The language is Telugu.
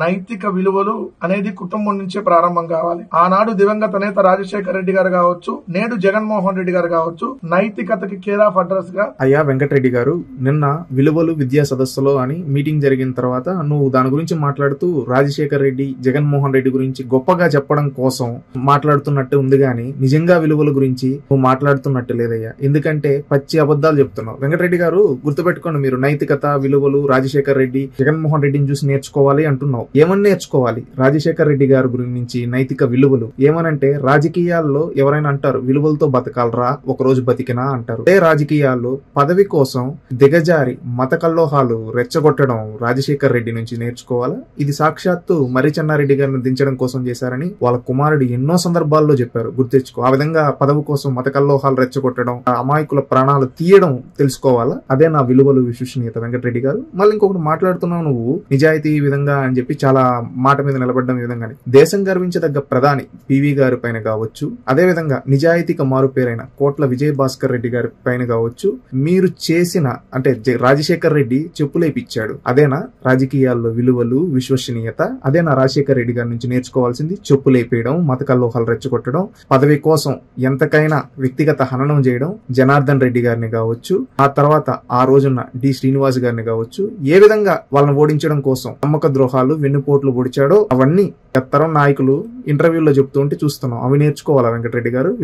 నైతిక విలువలు అనేది కుటుంబం నుంచే ప్రారంభం కావాలి. ఆనాడు దివంగత నేత రాజశేఖర రెడ్డి గారు కావచ్చు, నేడు జగన్మోహన్ రెడ్డి గారు కావచ్చు, నైతికతకి కేర్ ఆఫ్ అడ్రస్ గా. అయ్యా వెంకటరెడ్డి గారు, నిన్న విలువలు విద్యా సదస్సులో అని మీటింగ్ జరిగిన తర్వాత నువ్వు దాని గురించి మాట్లాడుతూ రాజశేఖర రెడ్డి, జగన్మోహన్ రెడ్డి గురించి గొప్పగా చెప్పడం కోసం మాట్లాడుతున్నట్టు ఉంది గాని నిజంగా విలువల గురించి నువ్వు మాట్లాడుతున్నట్టు లేదయ్యా. ఎందుకంటే పచ్చి అబద్ధాలు చెప్తున్నావు. వెంకటరెడ్డి గారు గుర్తుపెట్టుకోండి, మీరు నైతికత, విలువలు, రాజశేఖర రెడ్డి, జగన్మోహన్ రెడ్డిని చూసి నేర్చుకోవాలి అంటున్నావు. ఏమని నేర్చుకోవాలి? రాజశేఖర రెడ్డి గారి గురించి నైతిక విలువలు ఏమనంటే, రాజకీయాల్లో ఎవరైనా అంటారు విలువలతో బతకాలరా ఒకరోజు బతికినా అంటారు. అదే రాజకీయాల్లో పదవి కోసం దిగజారి మత కల్లోహాలు రెచ్చగొట్టడం రాజశేఖర రెడ్డి నుంచి నేర్చుకోవాలా? ఇది సాక్షాత్తు మర్రి చెన్నారెడ్డి గారిని దించడం కోసం చేశారని వాళ్ళ కుమారుడు ఎన్నో సందర్భాల్లో చెప్పారు. గుర్తెచ్చుకో. ఆ విధంగా పదవి కోసం మత కల్లోహాలు రెచ్చగొట్టడం, అమాయకుల ప్రాణాలు తీయడం తెలుసుకోవాలా? అదే నా విలువలు, విశ్వసనీయత. వెంకటరెడ్డి గారు మళ్ళీ ఇంకొకటి మాట్లాడుతున్నావు నువ్వు, నిజాయితీ ఈ విధంగా అని చెప్పి చాలా మాట మీద నిలబడ్డం. ఈ విధంగానే దేశం గర్వించదగ్గ ప్రధాని పివి గారి పైన కావచ్చు, అదే విధంగా నిజాయితీకి మారు పేరైన కోట్ల విజయ్ భాస్కర్ రెడ్డి గారి పైన కావచ్చు, మీరు చేసిన అంటే రాజశేఖర రెడ్డి చెప్పులేపిచ్చాడు. అదేనా రాజకీయాల్లో విలువలు, విశ్వసనీయత? అదేనా రాజశేఖర రెడ్డి గారి నుంచి నేర్చుకోవాల్సింది? చెప్పులేపేయడం, మత కల్లోహాలు రెచ్చగొట్టడం, పదవి కోసం ఎంతకైనా వ్యక్తిగత హననం చేయడం, జనార్దన్ రెడ్డి గారిని కావచ్చు, ఆ తర్వాత ఆ రోజున్న డి శ్రీనివాస్ గారిని కావచ్చు, ఏ విధంగా వాళ్ళని ఓడించడం కోసం నమ్మక ద్రోహాలు, వెన్నుపోట్లు పొడిచాడో అవన్నీ తరం నాయకులు ఇంటర్వ్యూల్లో చెప్తూ ఉంటే చూస్తున్నాం. అవి నేర్చుకోవాలా వెంకటరెడ్డి గారు?